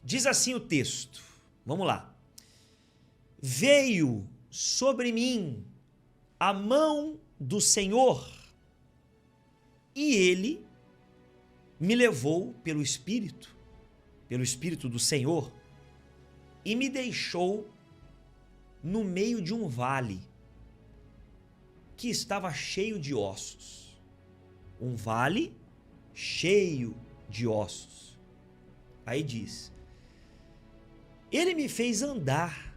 Diz assim o texto, vamos lá. Veio sobre mim a mão do Senhor e ele me levou pelo Espírito do Senhor e me deixou no meio de um vale que estava cheio de ossos. Um vale cheio de ossos. Aí diz: ele me fez andar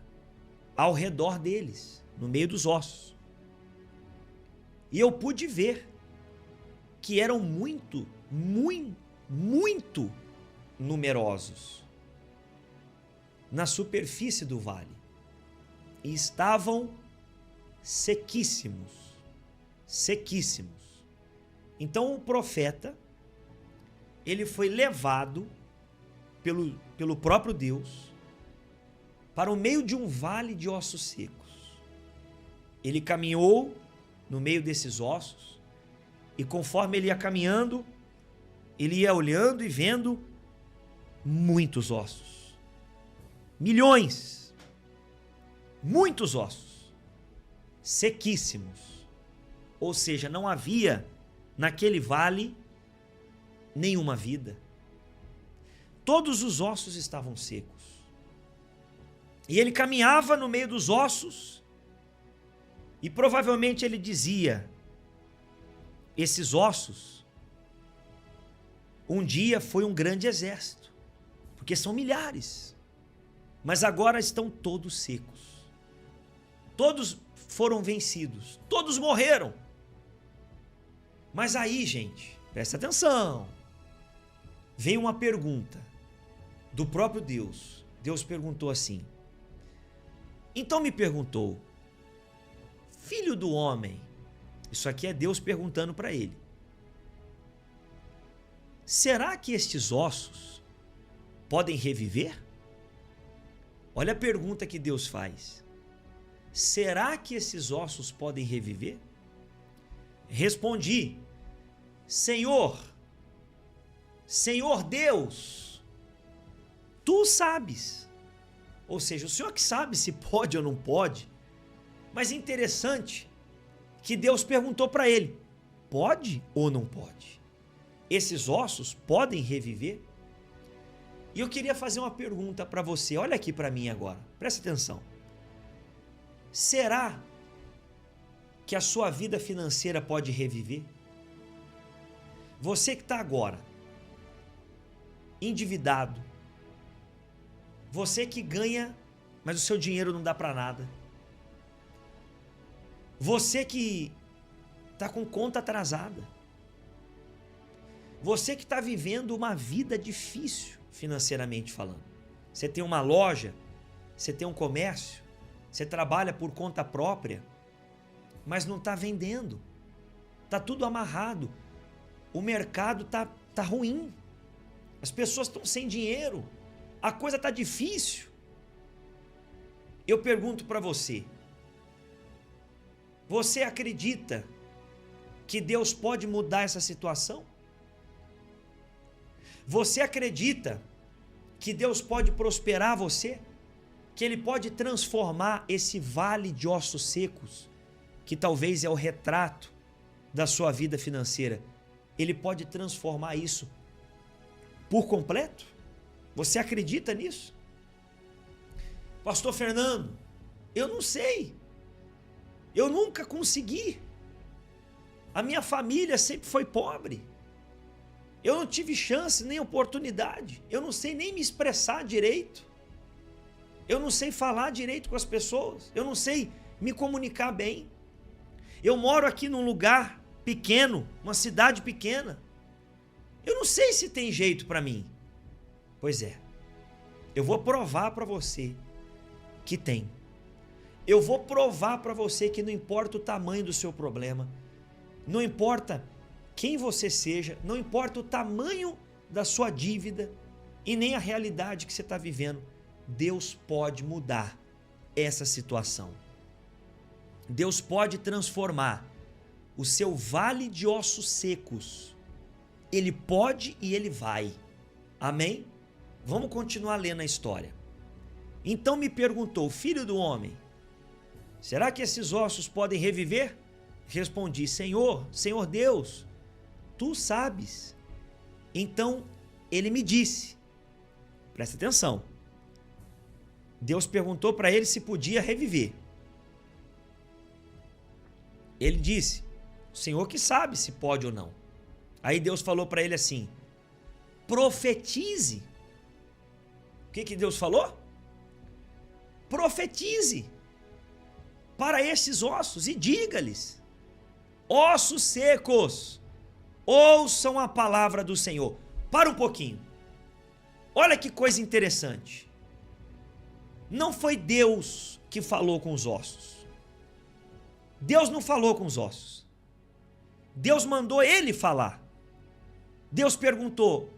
ao redor deles, no meio dos ossos. E eu pude ver que eram muito numerosos na superfície do vale. E estavam sequíssimos. Então o profeta, ele foi levado pelo próprio Deus para o meio de um vale de ossos secos. Ele caminhou no meio desses ossos e conforme ele ia caminhando, ele ia olhando e vendo muitos ossos. Milhões. Muitos ossos. Sequíssimos. Ou seja, não havia naquele vale nenhuma vida. Todos os ossos estavam secos. E ele caminhava no meio dos ossos e provavelmente ele dizia: esses ossos um dia foi um grande exército, porque são milhares, mas agora estão todos secos. Todos foram vencidos, todos morreram. Mas aí, gente, presta atenção. Veio uma pergunta do próprio Deus. Deus perguntou assim. Então me perguntou: filho do homem, isso aqui é Deus perguntando para ele, será que estes ossos podem reviver? Olha a pergunta que Deus faz. Será que esses ossos podem reviver? Respondi: Senhor Deus, tu sabes. Ou seja, o Senhor que sabe se pode ou não pode. Mas interessante que Deus perguntou para ele: pode ou não pode? Esses ossos podem reviver? E eu queria fazer uma pergunta para você. Olha aqui para mim agora. Presta atenção. Será que a sua vida financeira pode reviver? Você que está agora endividado, você que ganha, mas o seu dinheiro não dá para nada, você que está com conta atrasada, você que está vivendo uma vida difícil financeiramente falando. Você tem uma loja, você tem um comércio, você trabalha por conta própria, mas não está vendendo, está tudo amarrado, o mercado tá ruim, as pessoas estão sem dinheiro, a coisa está difícil. Eu pergunto para você, você acredita que Deus pode mudar essa situação? Você acredita que Deus pode prosperar você? Que Ele pode transformar esse vale de ossos secos, que talvez é o retrato da sua vida financeira, Ele pode transformar isso por completo? Você acredita nisso? Pastor Fernando, eu não sei. Eu nunca consegui. A minha família sempre foi pobre. Eu não tive chance nem oportunidade. Eu não sei nem me expressar direito. Eu não sei falar direito com as pessoas. Eu não sei me comunicar bem. Eu moro aqui num lugar pequeno, uma cidade pequena. Eu não sei se tem jeito para mim. Pois é. Eu vou provar para você que tem. Eu vou provar para você que não importa o tamanho do seu problema, não importa quem você seja, não importa o tamanho da sua dívida e nem a realidade que você está vivendo, Deus pode mudar essa situação. Deus pode transformar o seu vale de ossos secos. Ele pode e Ele vai. Amém? Vamos continuar lendo a história. Então me perguntou: filho do homem, será que esses ossos podem reviver? Respondi: Senhor Deus, tu sabes. Então ele me disse, presta atenção, Deus perguntou para ele se podia reviver. Ele disse: o Senhor que sabe se pode ou não. Aí Deus falou para ele assim: profetize. O que Deus falou? Profetize para esses ossos e diga-lhes: ossos secos, ouçam a palavra do Senhor. Para um pouquinho. Olha que coisa interessante. Não foi Deus que falou com os ossos. Deus não falou com os ossos. Deus mandou ele falar. Deus perguntou: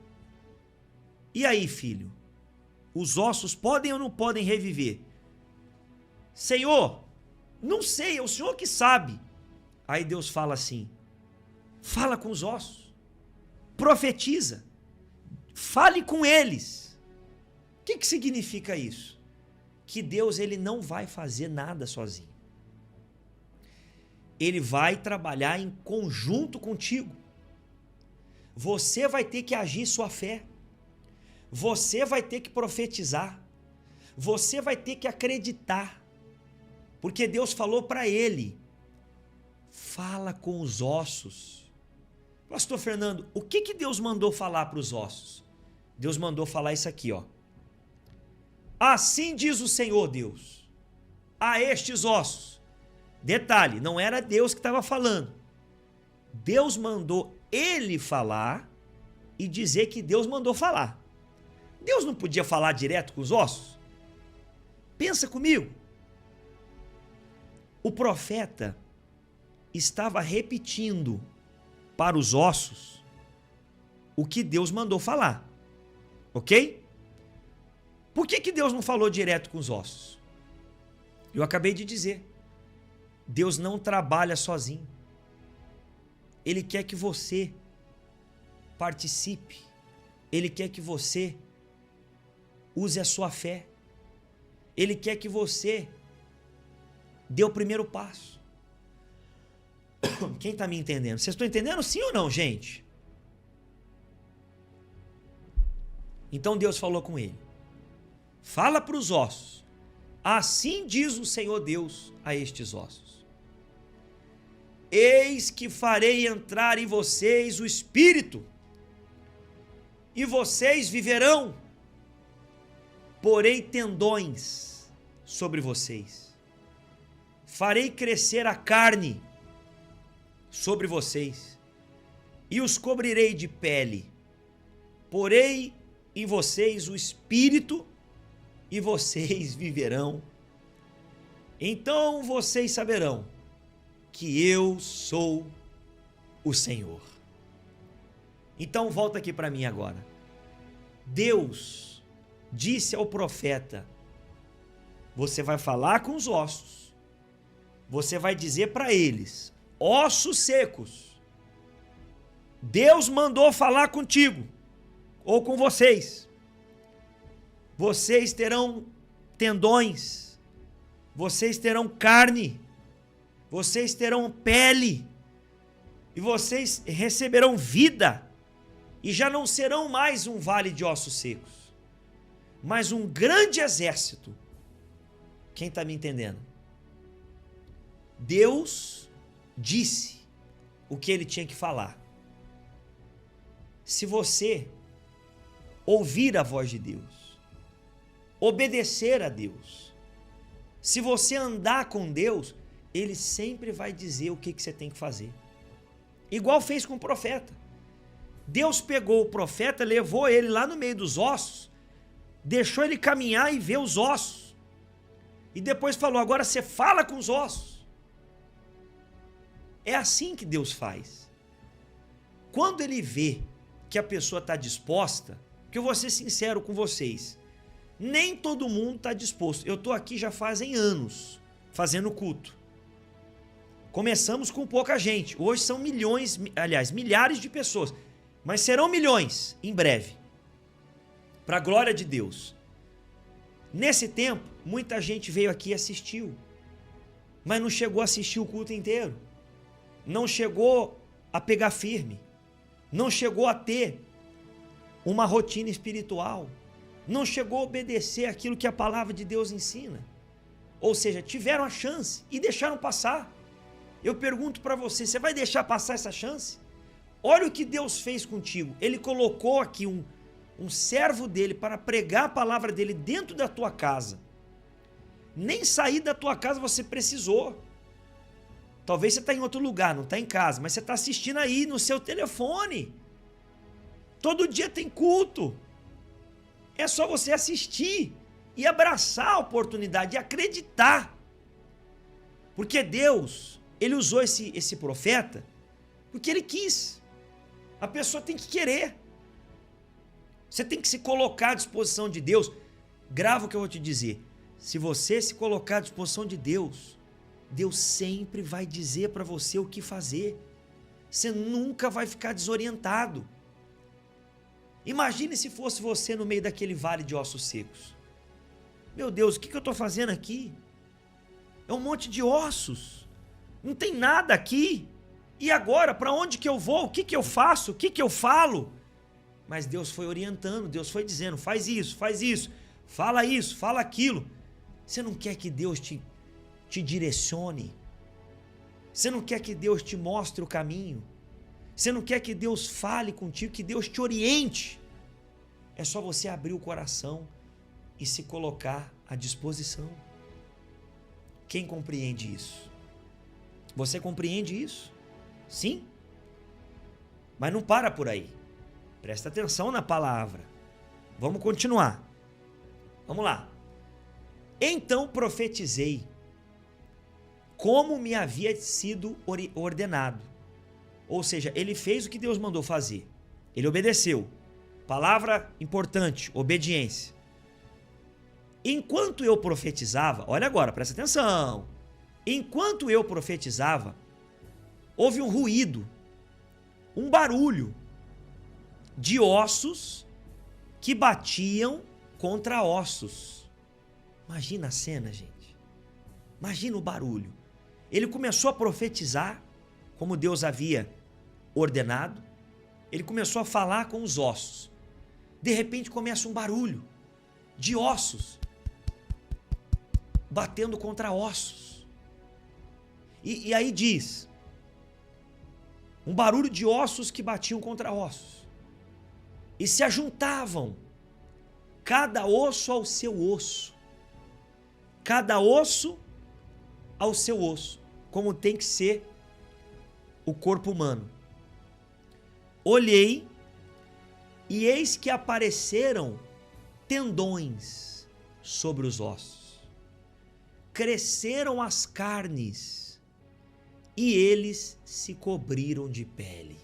e aí, filho? Os ossos podem ou não podem reviver? Senhor, não sei, é o Senhor que sabe. Aí Deus fala assim: fala com os ossos, profetiza, fale com eles. O que significa isso? Que Deus, ele não vai fazer nada sozinho. Ele vai trabalhar em conjunto contigo. Você vai ter que agir sua fé. Você vai ter que profetizar. Você vai ter que acreditar. Porque Deus falou para ele: fala com os ossos. Pastor Fernando, o que Deus mandou falar para os ossos? Deus mandou falar isso aqui, ó. Assim diz o Senhor Deus a estes ossos. Detalhe, não era Deus que estava falando. Deus mandou ele falar e dizer que Deus mandou falar. Deus não podia falar direto com os ossos? Pensa comigo. O profeta estava repetindo para os ossos o que Deus mandou falar. Ok? Por que Deus não falou direto com os ossos? Eu acabei de dizer. Deus não trabalha sozinho. Ele quer que você participe. Ele quer que você use a sua fé. Ele quer que você dê o primeiro passo. Quem está me entendendo? Vocês estão entendendo sim ou não, gente? Então Deus falou com ele: fala para os ossos. Assim diz o Senhor Deus a estes ossos: eis que farei entrar em vocês o Espírito, e vocês viverão. Porei tendões sobre vocês. Farei crescer a carne sobre vocês, e os cobrirei de pele. Porei em vocês o Espírito, e vocês viverão. Então vocês saberão que eu sou o Senhor. Então volta aqui para mim agora. Deus disse ao profeta: você vai falar com os ossos, você vai dizer para eles: ossos secos, Deus mandou falar contigo ou com vocês. Vocês terão tendões, vocês terão carne, vocês terão pele, e vocês receberão vida, e já não serão mais um vale de ossos secos, mas um grande exército. Quem está me entendendo? Deus disse o que ele tinha que falar. Se você ouvir a voz de Deus, obedecer a Deus, se você andar com Deus, ele sempre vai dizer o que você tem que fazer. Igual fez com o profeta. Deus pegou o profeta, levou ele lá no meio dos ossos, deixou ele caminhar e ver os ossos. E depois falou: agora você fala com os ossos. É assim que Deus faz. Quando ele vê que a pessoa está disposta, que eu vou ser sincero com vocês, nem todo mundo está disposto. Eu estou aqui já fazem anos, fazendo culto. Começamos com pouca gente, hoje são milhões, aliás, milhares de pessoas, mas serão milhões em breve. para a glória de Deus. Nesse tempo, muita gente veio aqui e assistiu, mas não chegou a assistir o culto inteiro, não chegou a pegar firme, não chegou a ter uma rotina espiritual, não chegou a obedecer aquilo que a palavra de Deus ensina. Ou seja, tiveram a chance e deixaram passar. Eu pergunto para você, você vai deixar passar essa chance? Olha o que Deus fez contigo. Ele colocou aqui um servo dele para pregar a palavra dele dentro da tua casa. Nem sair da tua casa você precisou. Talvez você está em outro lugar, não está em casa, mas você está assistindo aí no seu telefone. Todo dia tem culto. É só você assistir e abraçar a oportunidade e acreditar. Porque Deus, Ele usou esse profeta porque Ele quis. A pessoa tem que querer. Você tem que se colocar à disposição de Deus. Grava o que eu vou te dizer. Se você se colocar à disposição de Deus, Deus sempre vai dizer para você o que fazer. Você nunca vai ficar desorientado. Imagine se fosse você no meio daquele vale de ossos secos. Meu Deus, o que eu estou fazendo aqui? É um monte de ossos. Não tem nada aqui. E agora, para onde que eu vou? O que eu faço? O que eu falo? Mas Deus foi orientando, Deus foi dizendo, faz isso, fala aquilo. Você não quer que Deus te direcione? Você não quer que Deus te mostre o caminho? Você não quer que Deus fale contigo, que Deus te oriente? É só você abrir o coração e se colocar à disposição. Quem compreende isso? Você compreende isso? Sim? Mas não para por aí. Presta atenção na palavra. Vamos continuar. Vamos lá. Então profetizei como me havia sido ordenado. Ou seja, ele fez o que Deus mandou fazer. Ele obedeceu. Palavra importante, obediência. Enquanto eu profetizava, olha agora, presta atenção. Enquanto eu profetizava, houve um ruído, um barulho de ossos que batiam contra ossos. Imagina a cena, gente. Imagina o barulho. Ele começou a profetizar, como Deus havia ordenado. Ele começou a falar com os ossos. De repente começa um barulho de ossos batendo contra ossos. E aí diz, um barulho de ossos que batiam contra ossos. E se ajuntavam, cada osso ao seu osso. Cada osso ao seu osso, como tem que ser o corpo humano. Olhei e eis que apareceram tendões sobre os ossos. Cresceram as carnes e eles se cobriram de pele.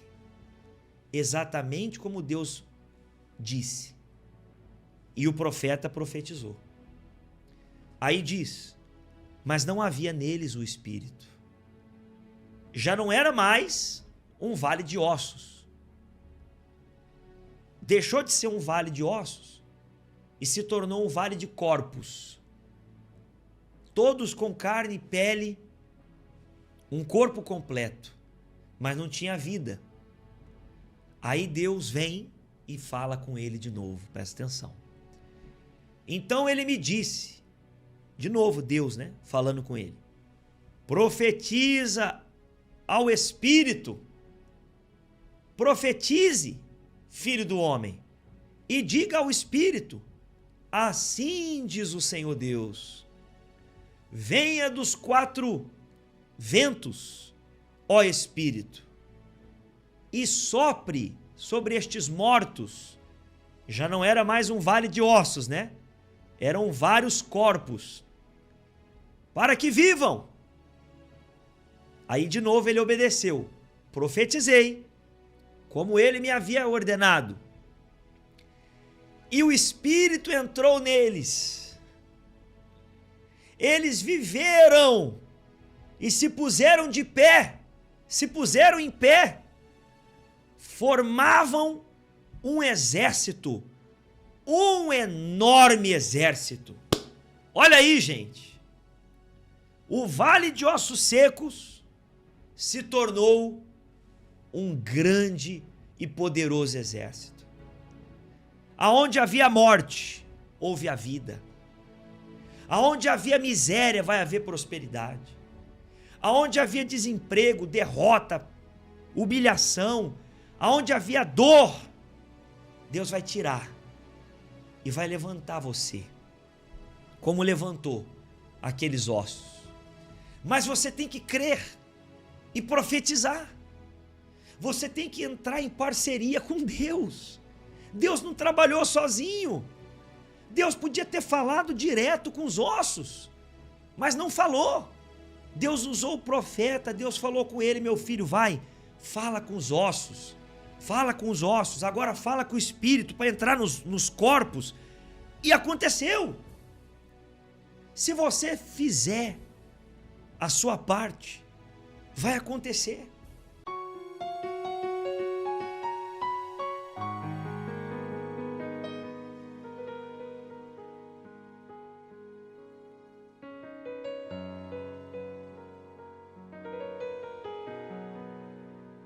Exatamente como Deus disse. E o profeta profetizou. Aí diz, mas não havia neles o espírito. Já não era mais um vale de ossos. Deixou de ser um vale de ossos e se tornou um vale de corpos. Todos com carne e pele, um corpo completo, mas não tinha vida. Aí Deus vem e fala com ele de novo, presta atenção. Então ele me disse, de novo Deus, né, falando com ele, profetiza ao Espírito, profetize, filho do homem, e diga ao Espírito, assim diz o Senhor Deus, venha dos 4 ventos, ó Espírito, e sopre sobre estes mortos. Já não era mais um vale de ossos, né? Eram vários corpos, para que vivam. Aí de novo ele obedeceu, profetizei, como ele me havia ordenado. E o Espírito entrou neles. Eles viveram e se puseram de pé, se puseram em pé, formavam um exército um enorme exército. Olha aí, gente. O Vale de Ossos Secos se tornou um grande e poderoso exército. Aonde havia morte, houve a vida. Aonde havia miséria, vai haver prosperidade. Aonde havia desemprego, derrota, humilhação, aonde havia dor, Deus vai tirar e vai levantar você, como levantou aqueles ossos. Mas você tem que crer e profetizar. Você tem que entrar em parceria com Deus. Deus não trabalhou sozinho. Deus podia ter falado direto com os ossos, mas não falou. Deus usou o profeta, Deus falou com ele: meu filho, vai, fala com os ossos. Fala com os ossos, agora fala com o espírito para entrar nos corpos. E aconteceu. Se você fizer a sua parte, vai acontecer.